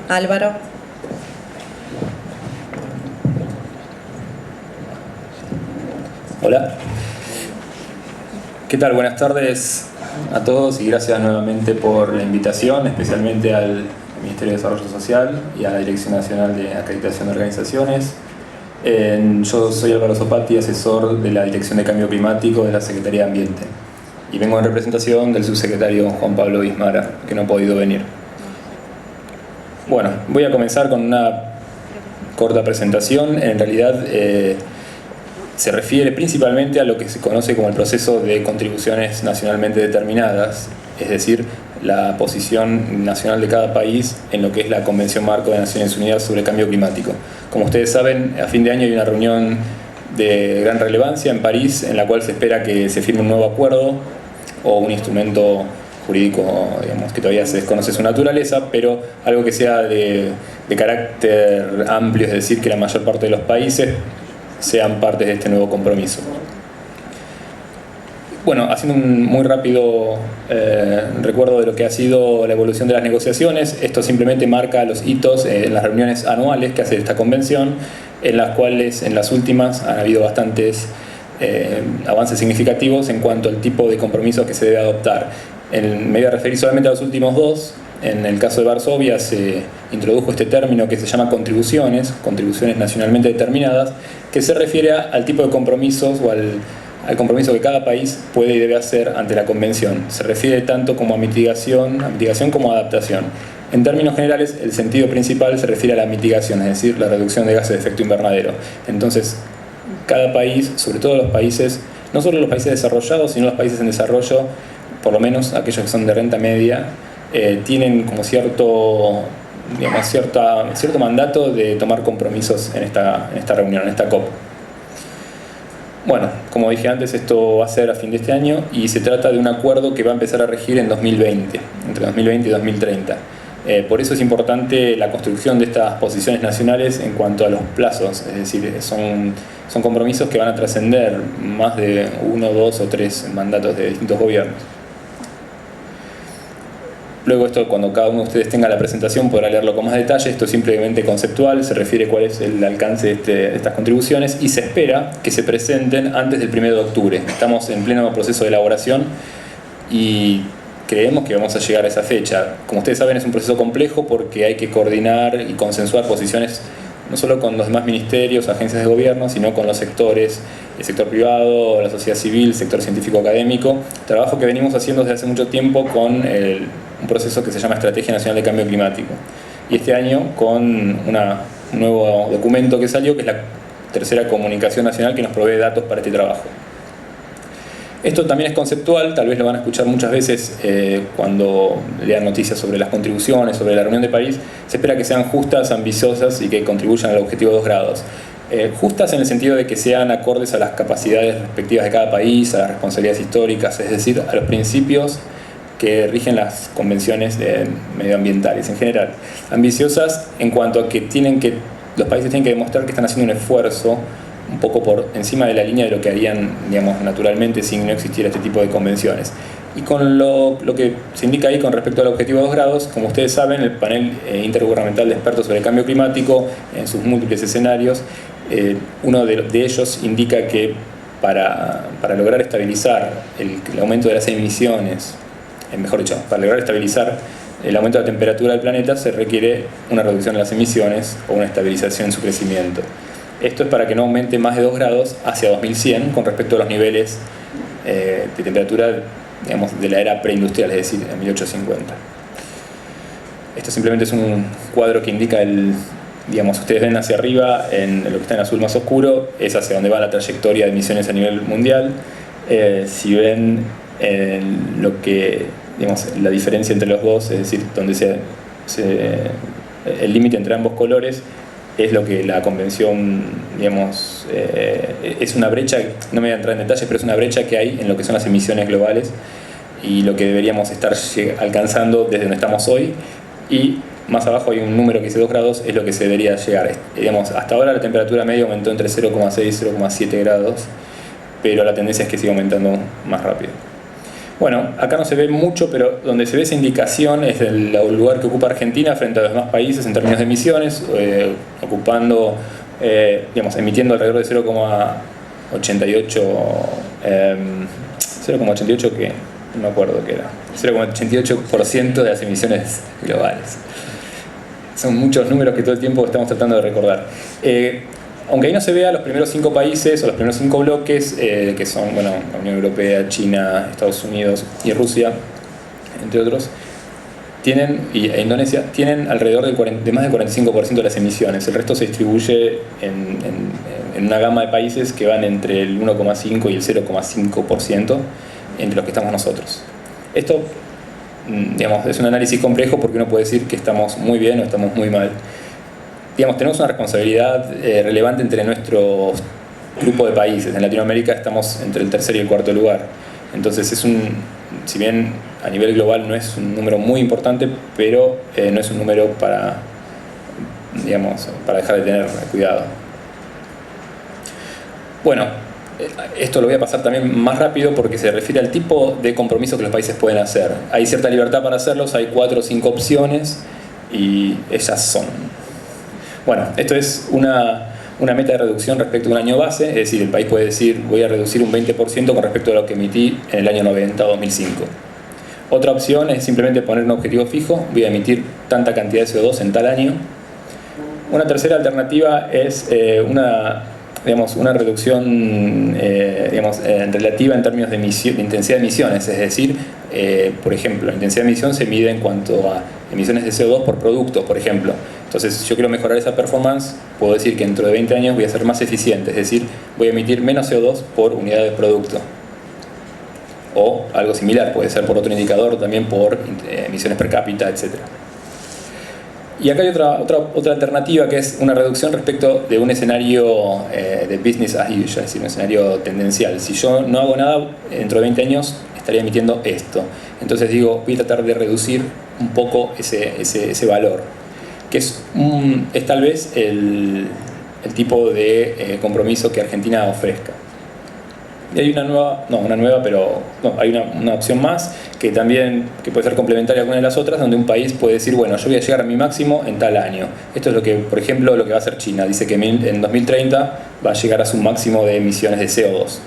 Álvaro. Hola. ¿Qué tal? Buenas tardes a todos y gracias nuevamente por la invitación, especialmente al Ministerio de Desarrollo Social y a la Dirección Nacional de Acreditación de Organizaciones. Yo soy Álvaro Zopati, asesor de la Dirección de Cambio Climático de la Secretaría de Ambiente. Y vengo en representación del subsecretario Juan Pablo Bismara, que no ha podido venir. Bueno, voy a comenzar con una corta presentación. En realidad se refiere principalmente a lo que se conoce como el proceso de contribuciones nacionalmente determinadas, es decir, la posición nacional de cada país en lo que es la Convención Marco de Naciones Unidas sobre el Cambio Climático. Como ustedes saben, a fin de año hay una reunión de gran relevancia en París en la cual se espera que se firme un nuevo acuerdo o un instrumento jurídico, digamos, que todavía se desconoce su naturaleza, pero algo que sea de carácter amplio, es decir, que la mayor parte de los países sean partes de este nuevo compromiso. Bueno, haciendo un muy rápido recuerdo de lo que ha sido la evolución de las negociaciones, esto simplemente marca los hitos en las reuniones anuales que hace esta convención, en las cuales en las últimas han habido bastantes avances significativos en cuanto al tipo de compromisos que se debe adoptar. Me voy a referir solamente a los últimos dos. En el caso de Varsovia se introdujo este término que se llama contribuciones nacionalmente determinadas, que se refiere al tipo de compromisos o al compromiso que cada país puede y debe hacer ante la convención. Se refiere tanto como a mitigación como a adaptación. En términos generales, el sentido principal se refiere a la mitigación, es decir, la reducción de gases de efecto invernadero. Entonces, cada país, sobre todo los países, no solo los países desarrollados, sino los países en desarrollo, por lo menos aquellos que son de renta media, tienen como cierto mandato de tomar compromisos en esta reunión, en esta COP. Bueno, como dije antes, esto va a ser a fin de este año y se trata de un acuerdo que va a empezar a regir en 2020, entre 2020 y 2030. Por eso es importante la construcción de estas posiciones nacionales en cuanto a los plazos, es decir, son compromisos que van a trascender más de 1, 2 o 3 mandatos de distintos gobiernos. Luego esto, cuando cada uno de ustedes tenga la presentación, podrá leerlo con más detalle. Esto es simplemente conceptual, se refiere a cuál es el alcance de estas contribuciones y se espera que se presenten antes del 1 de octubre. Estamos en pleno proceso de elaboración y creemos que vamos a llegar a esa fecha. Como ustedes saben, es un proceso complejo porque hay que coordinar y consensuar posiciones no solo con los demás ministerios, agencias de gobierno, sino con los sectores, el sector privado, la sociedad civil, el sector científico-académico, trabajo que venimos haciendo desde hace mucho tiempo con un proceso que se llama Estrategia Nacional de Cambio Climático. Y este año con un nuevo documento que salió, que es la tercera comunicación nacional que nos provee datos para este trabajo. Esto también es conceptual, tal vez lo van a escuchar muchas veces cuando lean noticias sobre las contribuciones, sobre la reunión de París. Se espera que sean justas, ambiciosas y que contribuyan al objetivo de 2 grados. Justas en el sentido de que sean acordes a las capacidades respectivas de cada país, a las responsabilidades históricas, es decir, a los principios que rigen las convenciones medioambientales en general. Ambiciosas en cuanto a que los países tienen que demostrar que están haciendo un esfuerzo un poco por encima de la línea de lo que harían, digamos, naturalmente si no existiera este tipo de convenciones. Y con lo que se indica ahí con respecto al objetivo de 2 grados, como ustedes saben, el panel intergubernamental de expertos sobre el cambio climático, en sus múltiples escenarios, uno de ellos indica que para lograr estabilizar el aumento de las emisiones, mejor dicho, para lograr estabilizar el aumento de la temperatura del planeta, se requiere una reducción de las emisiones o una estabilización en su crecimiento. Esto es para que no aumente más de 2 grados hacia 2100 con respecto a los niveles de temperatura, digamos, de la era preindustrial, es decir, en 1850. Esto simplemente es un cuadro que indica digamos, ustedes ven hacia arriba, en lo que está en azul más oscuro, es hacia donde va la trayectoria de emisiones a nivel mundial. Si ven lo que, digamos, la diferencia entre los dos, es decir, donde el límite entre ambos colores, es lo que la convención, digamos, es una brecha, no me voy a entrar en detalles, pero es una brecha que hay en lo que son las emisiones globales y lo que deberíamos estar alcanzando desde donde estamos hoy. Y más abajo hay un número que dice 2 grados, es lo que se debería llegar. Digamos, hasta ahora la temperatura media aumentó entre 0,6 y 0,7 grados, pero la tendencia es que siga aumentando más rápido. Bueno, acá no se ve mucho, pero donde se ve esa indicación es el lugar que ocupa Argentina frente a los demás países en términos de emisiones, ocupando, emitiendo alrededor de 0,88, 0,88 que no me acuerdo qué era, 0,88% de las emisiones globales. Son muchos números que todo el tiempo estamos tratando de recordar. Aunque ahí no se vea, los primeros 5 países o los primeros 5 bloques, que son la Unión Europea, China, Estados Unidos y Rusia, entre otros, e Indonesia, tienen alrededor de más del 45% de las emisiones. El resto se distribuye en una gama de países que van entre el 1,5 y el 0,5% entre los que estamos nosotros. Esto, es un análisis complejo porque uno puede decir que estamos muy bien o estamos muy mal. Tenemos una responsabilidad relevante entre nuestro grupo de países. En Latinoamérica estamos entre el tercer y el cuarto lugar. Entonces si bien a nivel global no es un número muy importante, pero no es un número para dejar de tener cuidado. Bueno, esto lo voy a pasar también más rápido porque se refiere al tipo de compromisos que los países pueden hacer. Hay cierta libertad para hacerlos, hay 4 o 5 opciones y ellas son... Bueno, esto es una meta de reducción respecto a un año base, es decir, el país puede decir voy a reducir un 20% con respecto a lo que emití en el año 90 o 2005. Otra opción es simplemente poner un objetivo fijo, voy a emitir tanta cantidad de CO2 en tal año. Una tercera alternativa es una reducción relativa en términos de intensidad de emisiones, es decir, por ejemplo, la intensidad de emisión se mide en cuanto a emisiones de CO2 por producto, por ejemplo. Entonces, si yo quiero mejorar esa performance, puedo decir que dentro de 20 años voy a ser más eficiente, es decir, voy a emitir menos CO2 por unidad de producto. O algo similar, puede ser por otro indicador, también por emisiones per cápita, etc. Y acá hay otra alternativa que es una reducción respecto de un escenario de business as usual, es decir, un escenario tendencial. Si yo no hago nada, dentro de 20 años estaría emitiendo esto. Entonces digo, voy a tratar de reducir un poco ese valor, que es tal vez el tipo de compromiso que Argentina ofrezca. Y hay hay una opción más que puede ser complementaria a alguna de las otras, donde un país puede decir, bueno, yo voy a llegar a mi máximo en tal año. Esto es por ejemplo, lo que va a hacer China. Dice que en 2030 va a llegar a su máximo de emisiones de CO2.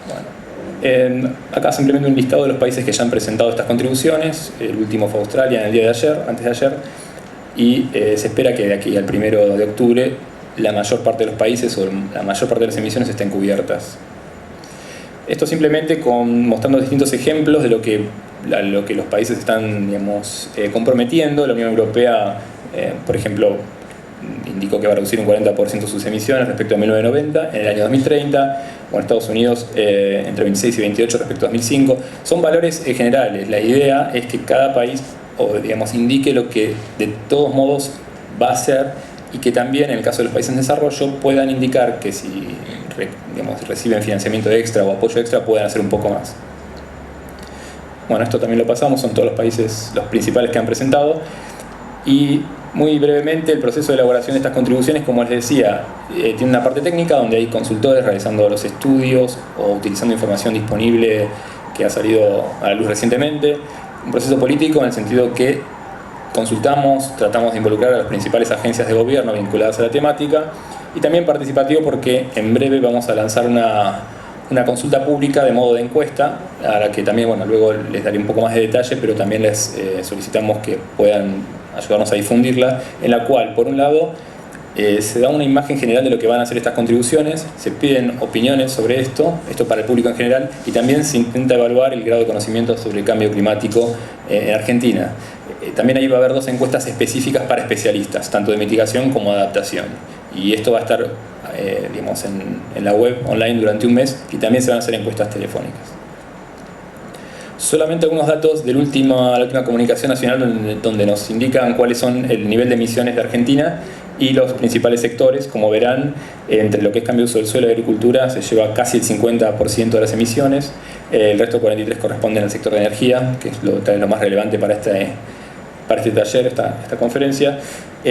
Bueno, acá simplemente un listado de los países que ya han presentado estas contribuciones. El último fue Australia en el día de ayer, antes de ayer. Y se espera que de aquí al 1 de octubre la mayor parte de los países o la mayor parte de las emisiones estén cubiertas. Esto simplemente mostrando distintos ejemplos de lo que los países están comprometiendo. La Unión Europea, por ejemplo, indicó que va a reducir un 40% sus emisiones respecto a 1990 en el año 2030. Bueno, Estados Unidos entre 26 y 28 respecto a 2005. Son valores generales. La idea es que cada país indique lo que de todos modos va a hacer, y que también en el caso de los países en desarrollo puedan indicar que si reciben financiamiento extra o apoyo extra puedan hacer un poco más. Bueno, esto también lo pasamos, son todos los países, los principales que han presentado. Y muy brevemente, el proceso de elaboración de estas contribuciones, como les decía, tiene una parte técnica donde hay consultores realizando los estudios o utilizando información disponible que ha salido a la luz recientemente. Un proceso político en el sentido que consultamos, tratamos de involucrar a las principales agencias de gobierno vinculadas a la temática, y también participativo porque en breve vamos a lanzar una consulta pública de modo de encuesta, a la que también luego les daré un poco más de detalle, pero también les solicitamos que puedan ayudarnos a difundirla, en la cual, por un lado, se da una imagen general de lo que van a hacer estas contribuciones, se piden opiniones sobre esto para el público en general, y también se intenta evaluar el grado de conocimiento sobre el cambio climático en Argentina. También ahí va a haber 2 encuestas específicas para especialistas, tanto de mitigación como de adaptación. Y esto va a estar en la web online durante un mes, y también se van a hacer encuestas telefónicas. Solamente algunos datos de la última comunicación nacional donde nos indican cuáles son el nivel de emisiones de Argentina y los principales sectores. Como verán, entre lo que es cambio de uso del suelo y agricultura se lleva casi el 50% de las emisiones. El resto 43% corresponden al sector de energía, que es lo más relevante para este taller, esta conferencia.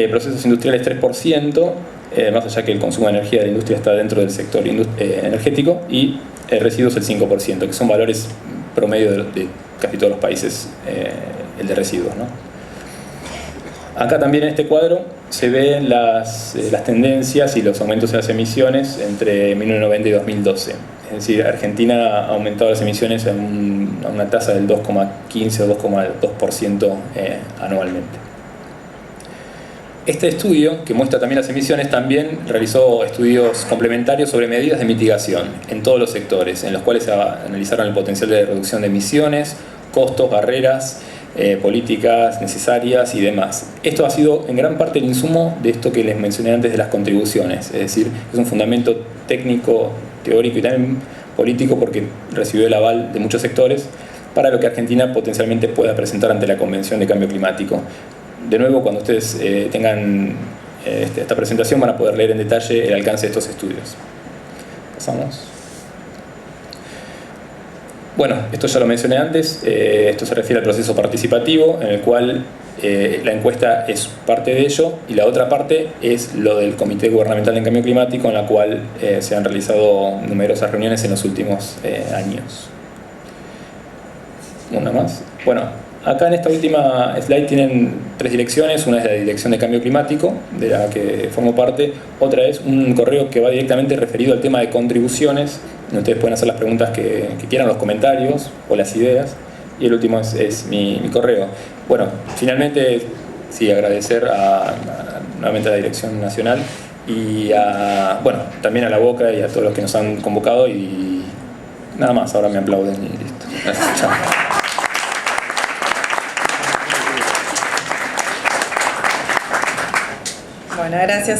Procesos industriales 3%, más allá que el consumo de energía de la industria está dentro del sector energético, y residuos el 5%, que son valores promedio de casi todos los países, el de residuos, ¿no? Acá también en este cuadro se ven las tendencias y los aumentos de las emisiones entre 1990 y 2012. Es decir, Argentina ha aumentado las emisiones a una tasa del 2,15 o 2,2% anualmente. Este estudio, que muestra también las emisiones, también realizó estudios complementarios sobre medidas de mitigación en todos los sectores, en los cuales se analizaron el potencial de reducción de emisiones, costos, barreras, políticas necesarias y demás. Esto ha sido en gran parte el insumo de esto que les mencioné antes de las contribuciones, es decir, es un fundamento técnico, teórico y también político porque recibió el aval de muchos sectores para lo que Argentina potencialmente pueda presentar ante la Convención de Cambio Climático. De nuevo, cuando ustedes tengan esta presentación van a poder leer en detalle el alcance de estos estudios. Pasamos. Bueno, esto ya lo mencioné antes, esto se refiere al proceso participativo en el cual la encuesta es parte de ello y la otra parte es lo del Comité Gubernamental en Cambio Climático en la cual se han realizado numerosas reuniones en los últimos años. Una más. Bueno, acá en esta última slide tienen 3 direcciones, una es la Dirección de Cambio Climático, de la que formo parte, otra es un correo que va directamente referido al tema de contribuciones, donde ustedes pueden hacer las preguntas que quieran, los comentarios o las ideas, y el último es mi correo. Bueno, finalmente, sí, agradecer nuevamente a la Dirección Nacional y bueno, también a la Boca y a todos los que nos han convocado y nada más, ahora me aplauden y listo. Gracias, chao. Bueno, gracias.